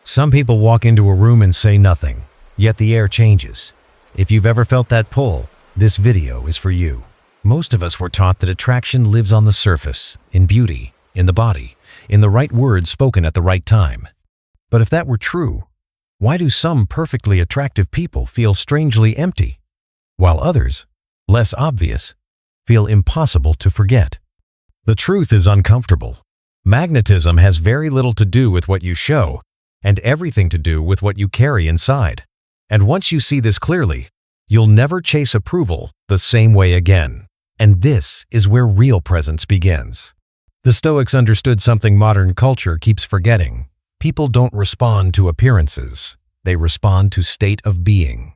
Some people walk into a room and say nothing, yet the air changes. If you've ever felt that pull, this video is for you. Most of us were taught that attraction lives on the surface, in beauty, in the body, in the right words spoken at the right time. But if that were true, why do some perfectly attractive people feel strangely empty, while others, less obvious, feel impossible to forget? The truth is uncomfortable. Magnetism has very little to do with what you show, and everything to do with what you carry inside. And once you see this clearly, you'll never chase approval the same way again. And this is where real presence begins. The Stoics understood something modern culture keeps forgetting. People don't respond to appearances. They respond to state of being.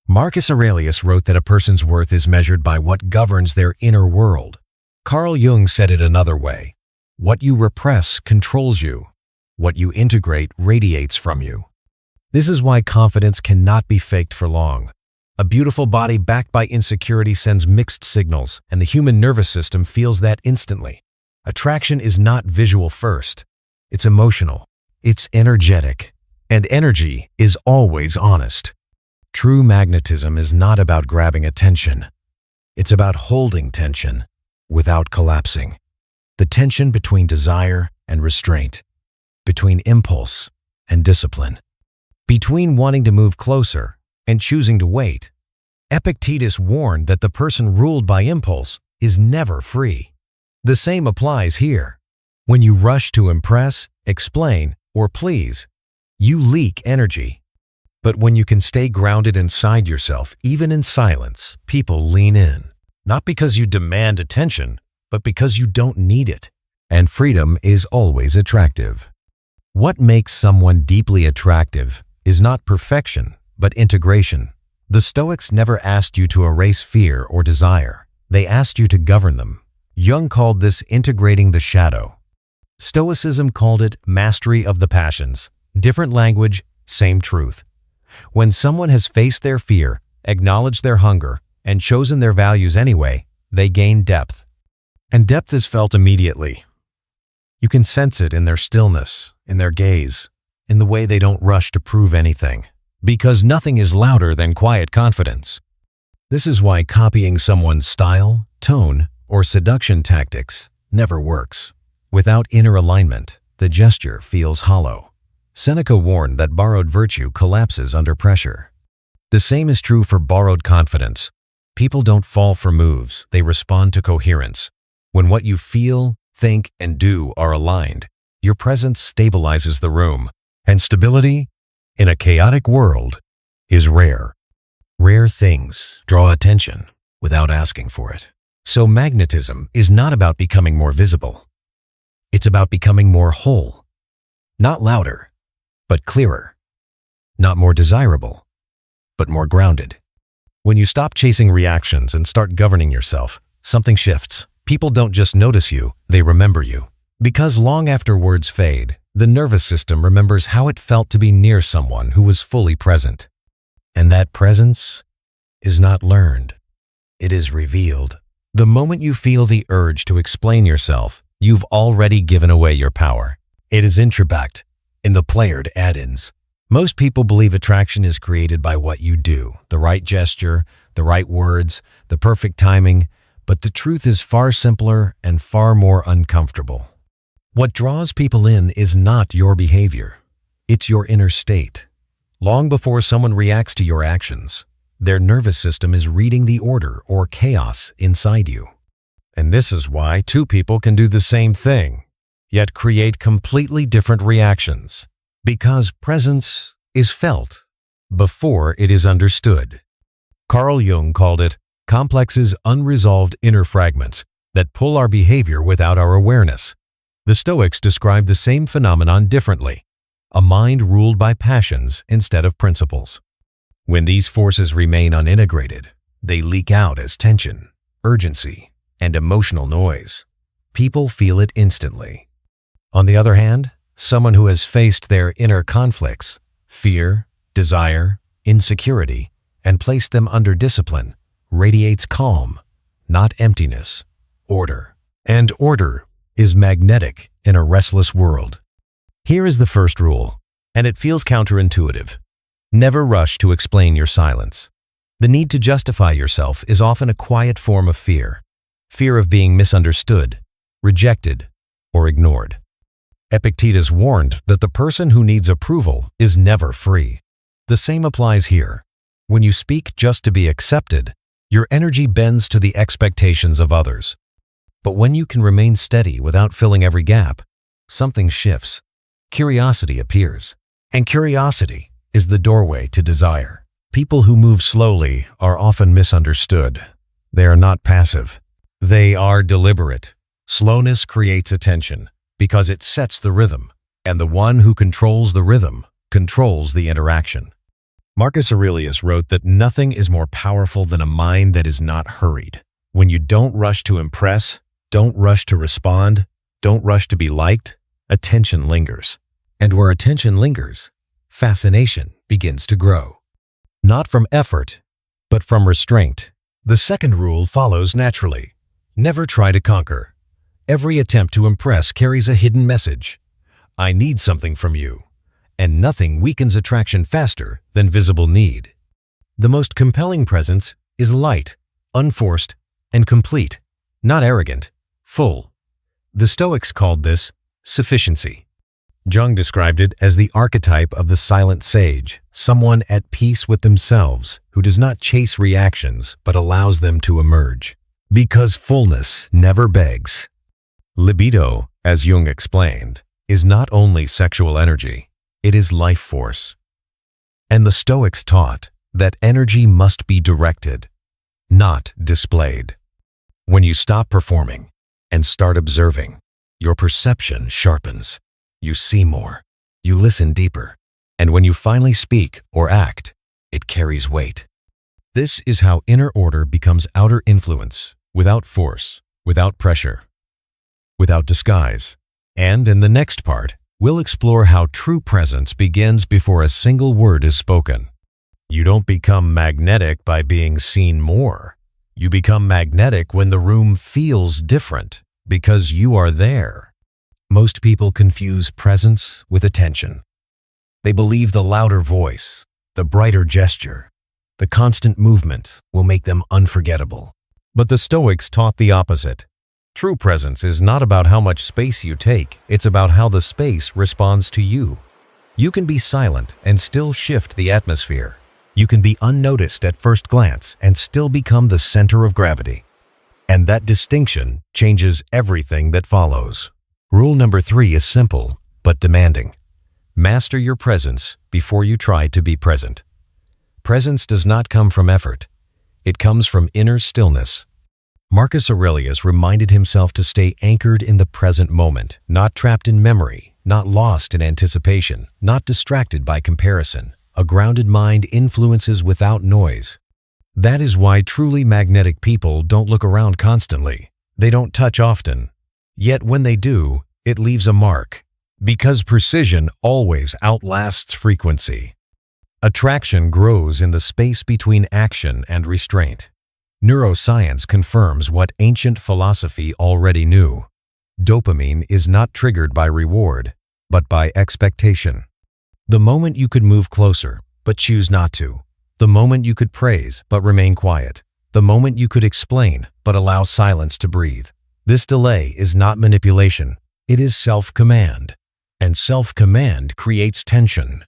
Marcus Aurelius wrote that a person's worth is measured by what governs their inner world. Carl Jung said it another way. What you repress controls you. What you integrate radiates from you. This is why confidence cannot be faked for long. A beautiful body backed by insecurity sends mixed signals, and the human nervous system feels that instantly. Attraction is not visual first. It's emotional. It's energetic. And energy is always honest. True magnetism is not about grabbing attention. It's about holding tension without collapsing. The tension between desire and restraint, between impulse and discipline, between wanting to move closer and choosing to wait. Epictetus warned that the person ruled by impulse is never free. The same applies here. When you rush to impress, explain, or please, you leak energy. But when you can stay grounded inside yourself, even in silence, people lean in. Not because you demand attention, but because you don't need it. And freedom is always attractive. What makes someone deeply attractive is not perfection, but integration. The Stoics never asked you to erase fear or desire. They asked you to govern them. Jung called this integrating the shadow. Stoicism called it mastery of the passions. Different language, same truth. When someone has faced their fear, acknowledged their hunger, and chosen their values anyway, they gain depth. And depth is felt immediately. You can sense it in their stillness, in their gaze, in the way they don't rush to prove anything. Because nothing is louder than quiet confidence. This is why copying someone's style, tone, or seduction tactics never works. Without inner alignment, the gesture feels hollow. Seneca warned that borrowed virtue collapses under pressure. The same is true for borrowed confidence. People don't fall for moves, they respond to coherence. When what you feel, think, and do are aligned, your presence stabilizes the room, and stability, in a chaotic world, is rare. Rare things draw attention without asking for it. So magnetism is not about becoming more visible. It's about becoming more whole. Not louder, but clearer. Not more desirable, but more grounded. When you stop chasing reactions and start governing yourself, something shifts. People don't just notice you, they remember you. Because long after words fade, the nervous system remembers how it felt to be near someone who was fully present. And that presence is not learned. It is revealed. The moment you feel the urge to explain yourself, you've already given away your power. It is introbacked in the playered add-ins. Most people believe attraction is created by what you do, the right gesture, the right words, the perfect timing, but the truth is far simpler and far more uncomfortable. What draws people in is not your behavior. It's your inner state. Long before someone reacts to your actions, their nervous system is reading the order or chaos inside you. And this is why two people can do the same thing, yet create completely different reactions. Because presence is felt before it is understood. Carl Jung called it complexes unresolved inner fragments that pull our behavior without our awareness. The Stoics described the same phenomenon differently, a mind ruled by passions instead of principles. When these forces remain unintegrated, they leak out as tension, urgency, and emotional noise. People feel it instantly. On the other hand, someone who has faced their inner conflicts, fear, desire, insecurity, and placed them under discipline, radiates calm, not emptiness, order. And order is magnetic in a restless world. Here is the first rule. And it feels counterintuitive. Never rush to explain your silence. The need to justify yourself is often a quiet form of fear. Fear of being misunderstood, rejected, or ignored. Epictetus warned that the person who needs approval is never free. The same applies here. When you speak just to be accepted, your energy bends to the expectations of others. But when you can remain steady without filling every gap, something shifts. Curiosity appears. And curiosity is the doorway to desire. People who move slowly are often misunderstood. They are not passive. They are deliberate. Slowness creates attention because it sets the rhythm, and the one who controls the rhythm controls the interaction. Marcus Aurelius wrote that nothing is more powerful than a mind that is not hurried. When you don't rush to impress, don't rush to respond, don't rush to be liked, attention lingers. And where attention lingers, fascination begins to grow. Not from effort, but from restraint. The second rule follows naturally. Never try to conquer. Every attempt to impress carries a hidden message. I need something from you. And nothing weakens attraction faster than visible need. The most compelling presence is light, unforced, and complete, not arrogant, full. The Stoics called this sufficiency. Jung described it as the archetype of the silent sage, someone at peace with themselves who does not chase reactions but allows them to emerge. Because fullness never begs. Libido, as Jung explained, is not only sexual energy, it is life force. And the Stoics taught that energy must be directed, not displayed. When you stop performing and start observing, your perception sharpens. You see more, you listen deeper, and when you finally speak or act, it carries weight. This is how inner order becomes outer influence, without force, without pressure, without disguise. And in the next part, we'll explore how true presence begins before a single word is spoken. You don't become magnetic by being seen more. You become magnetic when the room feels different, because you are there. Most people confuse presence with attention. They believe the louder voice, the brighter gesture, the constant movement will make them unforgettable. But the Stoics taught the opposite. True presence is not about how much space you take, it's about how the space responds to you. You can be silent and still shift the atmosphere. You can be unnoticed at first glance and still become the center of gravity. And that distinction changes everything that follows. Rule number 3 is simple, but demanding. Master your presence before you try to be present. Presence does not come from effort. It comes from inner stillness. Marcus Aurelius reminded himself to stay anchored in the present moment, not trapped in memory, not lost in anticipation, not distracted by comparison. A grounded mind influences without noise. That is why truly magnetic people don't look around constantly. They don't touch often. Yet when they do, it leaves a mark. Because precision always outlasts frequency. Attraction grows in the space between action and restraint. Neuroscience confirms what ancient philosophy already knew. Dopamine is not triggered by reward, but by expectation. The moment you could move closer, but choose not to. The moment you could praise, but remain quiet. The moment you could explain, but allow silence to breathe. This delay is not manipulation. It is self-command. And self-command creates tension.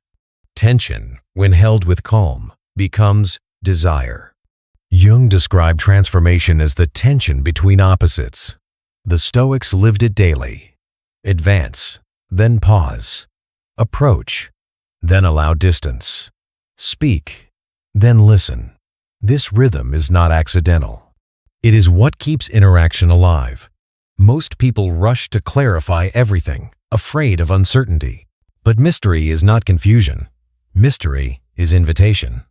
Tension, when held with calm, becomes desire. Jung described transformation as the tension between opposites. The Stoics lived it daily. Advance, then pause. Approach, then allow distance. Speak, then listen. This rhythm is not accidental. It is what keeps interaction alive. Most people rush to clarify everything, afraid of uncertainty. But mystery is not confusion. Mystery is invitation.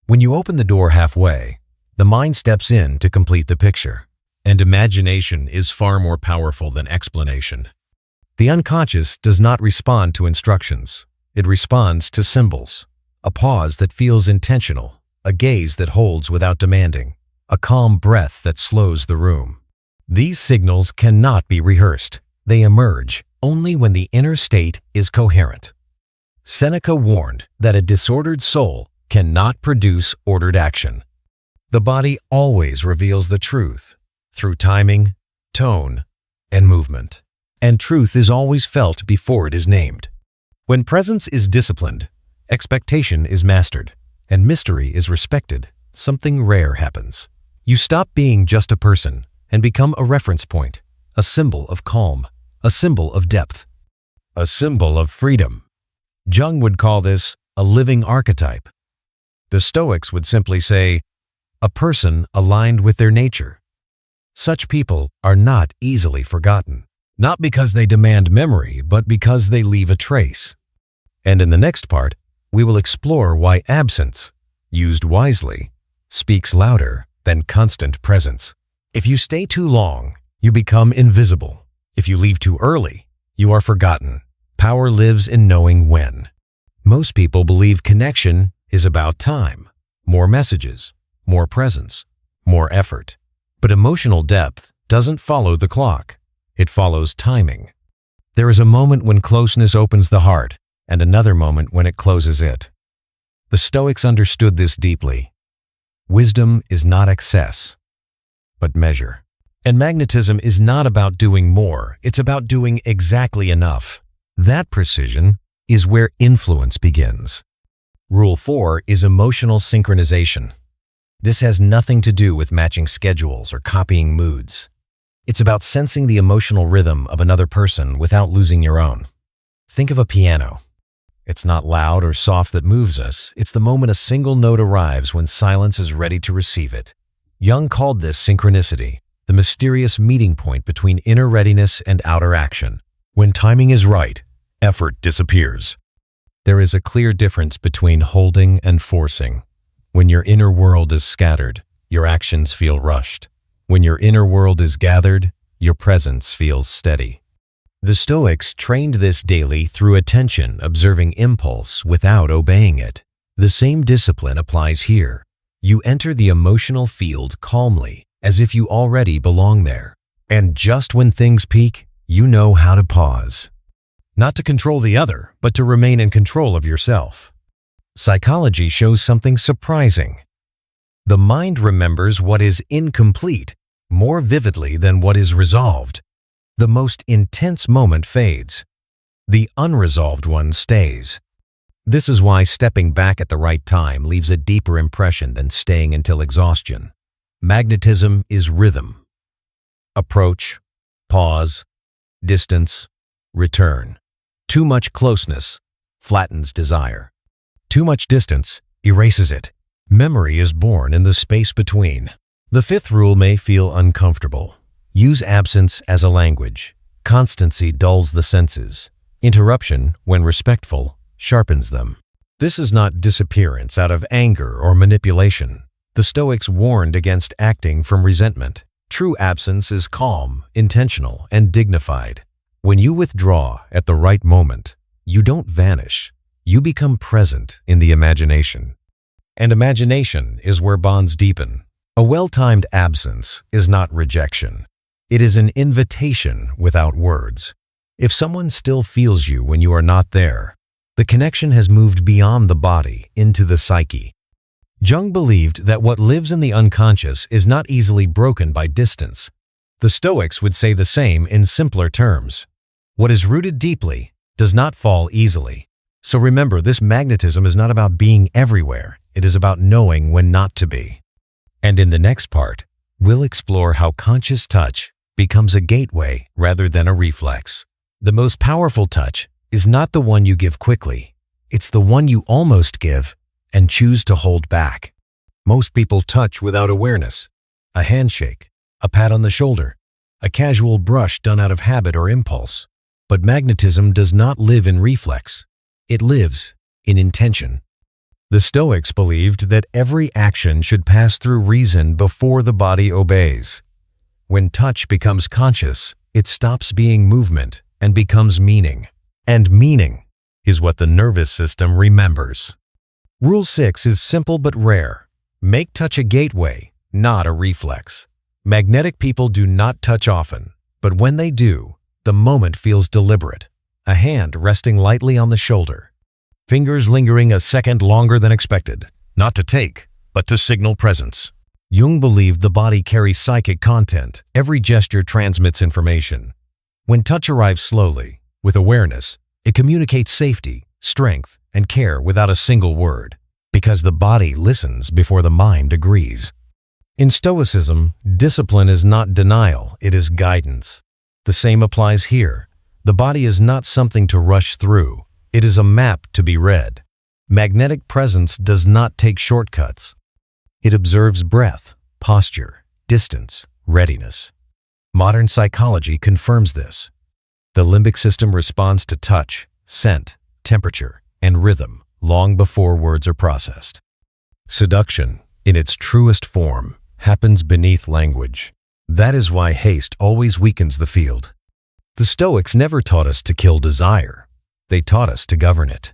When you open the door halfway, the mind steps in to complete the picture. And imagination is far more powerful than explanation. The unconscious does not respond to instructions. It responds to symbols. A pause that feels intentional, a gaze that holds without demanding, a calm breath that slows the room. These signals cannot be rehearsed. They emerge only when the inner state is coherent. Seneca warned that a disordered soul cannot produce ordered action. The body always reveals the truth through timing, tone, and movement. And truth is always felt before it is named. When presence is disciplined, expectation is mastered, and mystery is respected, something rare happens. You stop being just a person and become a reference point, a symbol of calm, a symbol of depth, a symbol of freedom. Jung would call this a living archetype. The Stoics would simply say, a person aligned with their nature. Such people are not easily forgotten, not because they demand memory, but because they leave a trace. And in the next part, we will explore why absence, used wisely, speaks louder than constant presence. If you stay too long, you become invisible. If you leave too early, you are forgotten. Power lives in knowing when. Most people believe connection is about time, more messages, more presence, more effort. But emotional depth doesn't follow the clock. It follows timing. There is a moment when closeness opens the heart, and another moment when it closes it. The Stoics understood this deeply. Wisdom is not excess, but measure. And magnetism is not about doing more, it's about doing exactly enough. That precision is where influence begins. Rule 4 is emotional synchronization. This has nothing to do with matching schedules or copying moods. It's about sensing the emotional rhythm of another person without losing your own. Think of a piano. It's not loud or soft that moves us. It's the moment a single note arrives when silence is ready to receive it. Jung called this synchronicity, the mysterious meeting point between inner readiness and outer action. When timing is right, effort disappears. There is a clear difference between holding and forcing. When your inner world is scattered, your actions feel rushed. When your inner world is gathered, your presence feels steady. The Stoics trained this daily through attention, observing impulse without obeying it. The same discipline applies here. You enter the emotional field calmly, as if you already belong there. And just when things peak, you know how to pause. Not to control the other, but to remain in control of yourself. Psychology shows something surprising. The mind remembers what is incomplete more vividly than what is resolved. The most intense moment fades. The unresolved one stays. This is why stepping back at the right time leaves a deeper impression than staying until exhaustion. Magnetism is rhythm. Approach, pause, distance, return. Too much closeness flattens desire. Too much distance erases it. Memory is born in the space between. The fifth rule may feel uncomfortable. Use absence as a language. Constancy dulls the senses. Interruption, when respectful, sharpens them. This is not disappearance out of anger or manipulation. The Stoics warned against acting from resentment. True absence is calm, intentional, and dignified. When you withdraw at the right moment, you don't vanish. You become present in the imagination. And imagination is where bonds deepen. A well-timed absence is not rejection. It is an invitation without words. If someone still feels you when you are not there, the connection has moved beyond the body into the psyche. Jung believed that what lives in the unconscious is not easily broken by distance. The Stoics would say the same in simpler terms. What is rooted deeply does not fall easily. So remember, this magnetism is not about being everywhere. It is about knowing when not to be. And in the next part, we'll explore how conscious touch becomes a gateway rather than a reflex. The most powerful touch is not the one you give quickly. It's the one you almost give and choose to hold back. Most people touch without awareness. A handshake, a pat on the shoulder, a casual brush done out of habit or impulse. But magnetism does not live in reflex. It lives in intention. The Stoics believed that every action should pass through reason before the body obeys. When touch becomes conscious, it stops being movement and becomes meaning. And meaning is what the nervous system remembers. Rule 6 is simple but rare. Make touch a gateway, not a reflex. Magnetic people do not touch often, but when they do, the moment feels deliberate. A hand resting lightly on the shoulder, fingers lingering a second longer than expected, not to take, but to signal presence. Jung believed the body carries psychic content. Every gesture transmits information. When touch arrives slowly, with awareness, it communicates safety, strength, and care without a single word, because the body listens before the mind agrees. In Stoicism, discipline is not denial, it is guidance. The same applies here. The body is not something to rush through, it is a map to be read. Magnetic presence does not take shortcuts. It observes breath, posture, distance, readiness. Modern psychology confirms this. The limbic system responds to touch, scent, temperature, and rhythm long before words are processed. Seduction, in its truest form, happens beneath language. That is why haste always weakens the field. The Stoics never taught us to kill desire. They taught us to govern it.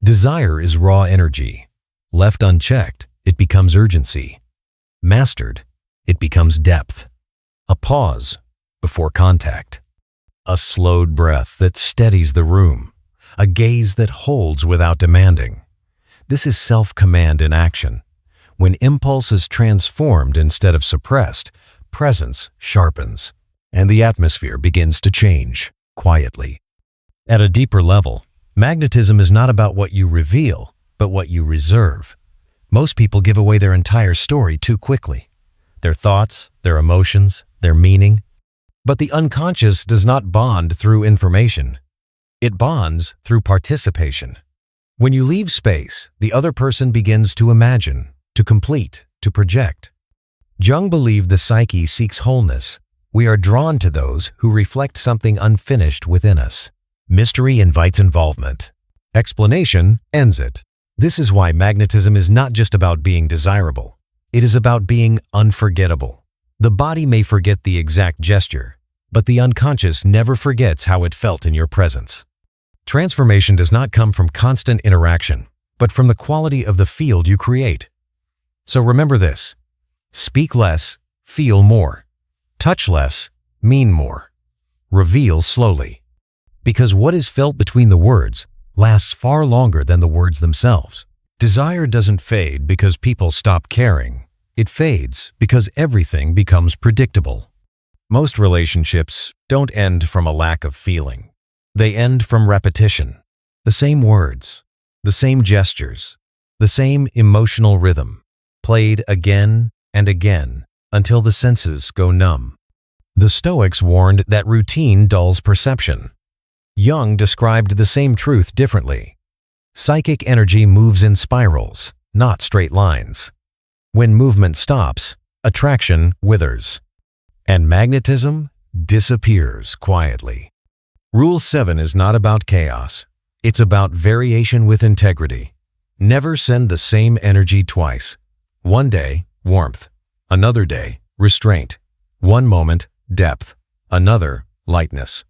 Desire is raw energy. Left unchecked, it becomes urgency. Mastered, it becomes depth. A pause before contact. A slowed breath that steadies the room. A gaze that holds without demanding. This is self-command in action. When impulse is transformed instead of suppressed, presence sharpens, and the atmosphere begins to change, quietly. At a deeper level, magnetism is not about what you reveal, but what you reserve. Most people give away their entire story too quickly. Their thoughts, their emotions, their meaning. But the unconscious does not bond through information. It bonds through participation. When you leave space, the other person begins to imagine, to complete, to project. Jung believed the psyche seeks wholeness. We are drawn to those who reflect something unfinished within us. Mystery invites involvement. Explanation ends it. This is why magnetism is not just about being desirable. It is about being unforgettable. The body may forget the exact gesture, but the unconscious never forgets how it felt in your presence. Transformation does not come from constant interaction, but from the quality of the field you create. So remember this: speak less, feel more. Touch less, mean more. Reveal slowly. Because what is felt between the words lasts far longer than the words themselves. Desire doesn't fade because people stop caring. It fades because everything becomes predictable. Most relationships don't end from a lack of feeling. They end from repetition. The same words, the same gestures, the same emotional rhythm, played again and again until the senses go numb. The Stoics warned that routine dulls perception. Jung described the same truth differently. Psychic energy moves in spirals, not straight lines. When movement stops, attraction withers, and magnetism disappears quietly. Rule 7 is not about chaos. It's about variation with integrity. Never send the same energy twice. One day, warmth. Another day, restraint. One moment, depth. Another, lightness.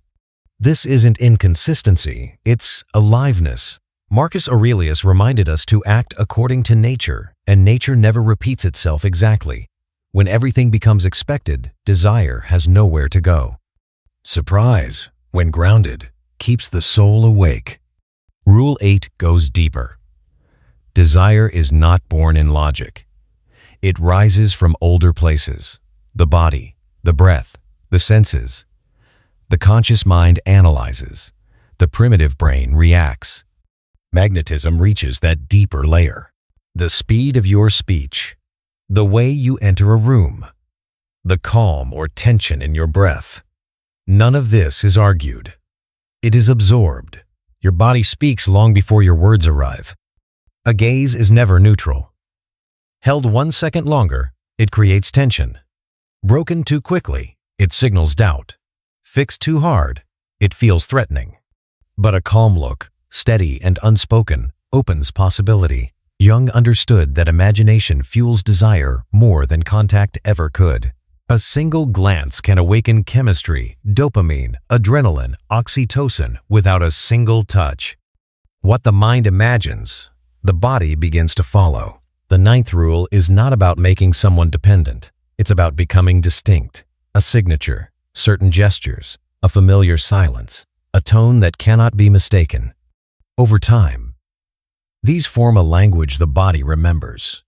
This isn't inconsistency, it's aliveness. Marcus Aurelius reminded us to act according to nature, and nature never repeats itself exactly. When everything becomes expected, desire has nowhere to go. Surprise, when grounded, keeps the soul awake. Rule 8 goes deeper. Desire is not born in logic. It rises from older places: the body, the breath, the senses. The conscious mind analyzes. The primitive brain reacts. Magnetism reaches that deeper layer. The speed of your speech, the way you enter a room, the calm or tension in your breath. None of this is argued. It is absorbed. Your body speaks long before your words arrive. A gaze is never neutral. Held 1 second longer, it creates tension. Broken too quickly, it signals doubt. Fixed too hard, it feels threatening. But a calm look, steady and unspoken, opens possibility. Jung understood that imagination fuels desire more than contact ever could. A single glance can awaken chemistry, dopamine, adrenaline, oxytocin without a single touch. What the mind imagines, the body begins to follow. The 9th rule is not about making someone dependent. It's about becoming distinct. A signature, certain gestures, a familiar silence, a tone that cannot be mistaken. Over time, These form a language the body remembers.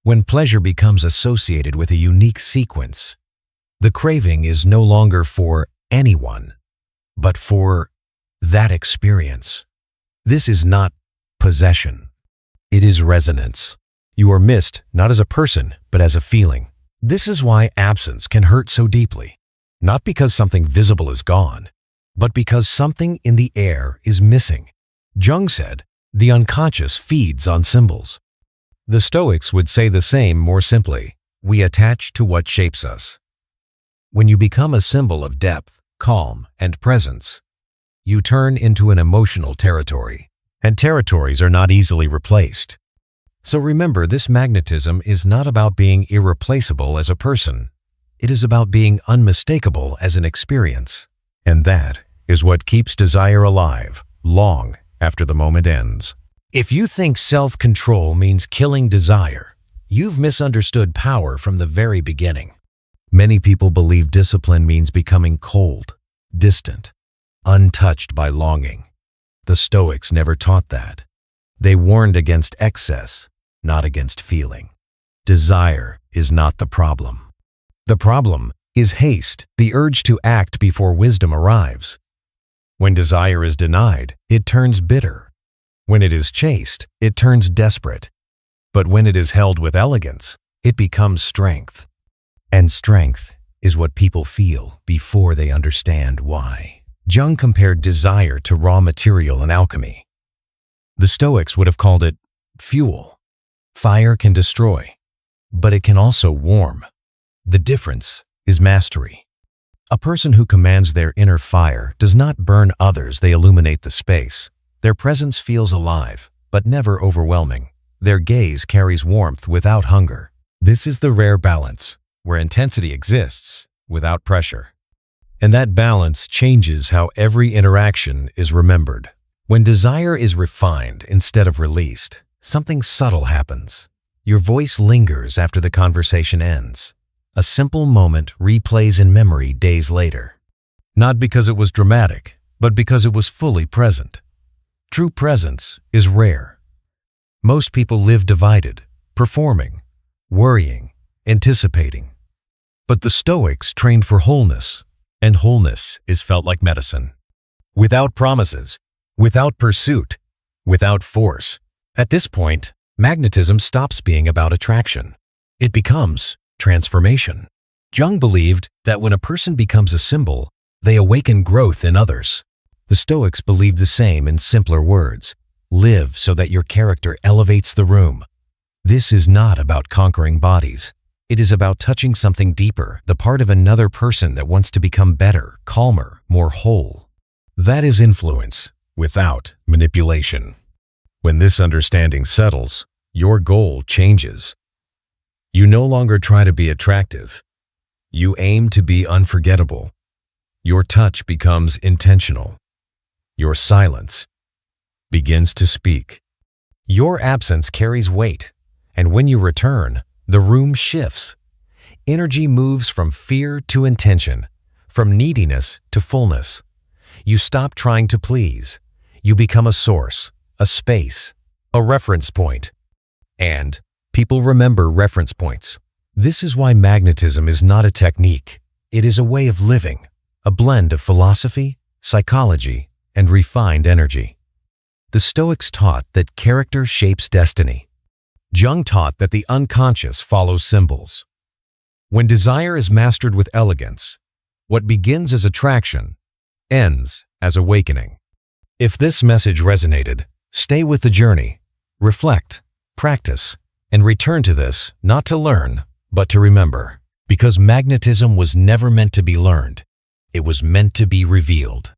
When pleasure becomes associated with a unique sequence, the craving is no longer for anyone, but for that experience. This is not possession. It is resonance. You are missed not as a person, but as a feeling. This is why absence can hurt so deeply. Not because something visible is gone, but because something in the air is missing. Jung said, "The unconscious feeds on symbols." The Stoics would say the same more simply. We attach to what shapes us. When you become a symbol of depth, calm, and presence, you turn into an emotional territory, and territories are not easily replaced. So remember, this magnetism is not about being irreplaceable as a person. It is about being unmistakable as an experience. And that is what keeps desire alive long after the moment ends. If you think self-control means killing desire, you've misunderstood power from the very beginning. Many people believe discipline means becoming cold, distant, untouched by longing. The Stoics never taught that. They warned against excess, not against feeling. Desire is not the problem. The problem is haste, the urge to act before wisdom arrives. When desire is denied, it turns bitter. When it is chased, it turns desperate. But when it is held with elegance, it becomes strength. And strength is what people feel before they understand why. Jung compared desire to raw material in alchemy. The Stoics would have called it fuel. Fire can destroy, but it can also warm. The difference is mastery. A person who commands their inner fire does not burn others, they illuminate the space. Their presence feels alive, but never overwhelming. Their gaze carries warmth without hunger. This is the rare balance, where intensity exists without pressure. And that balance changes how every interaction is remembered. When desire is refined instead of released, something subtle happens. Your voice lingers after the conversation ends. A simple moment replays in memory days later. Not because it was dramatic, but because it was fully present. True presence is rare. Most people live divided, performing, worrying, anticipating. But the Stoics trained for wholeness, and wholeness is felt like medicine. Without promises, without pursuit, without force. At this point, magnetism stops being about attraction. It becomes transformation. Jung believed that when a person becomes a symbol, they awaken growth in others. The Stoics believed the same in simpler words. Live so that your character elevates the room. This is not about conquering bodies. It is about touching something deeper, the part of another person that wants to become better, calmer, more whole. That is influence without manipulation. When this understanding settles, your goal changes. You no longer try to be attractive. You aim to be unforgettable. Your touch becomes intentional. Your silence begins to speak. Your absence carries weight, and when you return, the room shifts. Energy moves from fear to intention, from neediness to fullness. You stop trying to please. You become a source, a space, a reference point. And people remember reference points. This is why magnetism is not a technique. It is a way of living, a blend of philosophy, psychology, and refined energy. The Stoics taught that character shapes destiny. Jung taught that the unconscious follows symbols. When desire is mastered with elegance, what begins as attraction ends as awakening. If this message resonated, stay with the journey, reflect, practice, and return to this not to learn, but to remember. Because magnetism was never meant to be learned. It was meant to be revealed.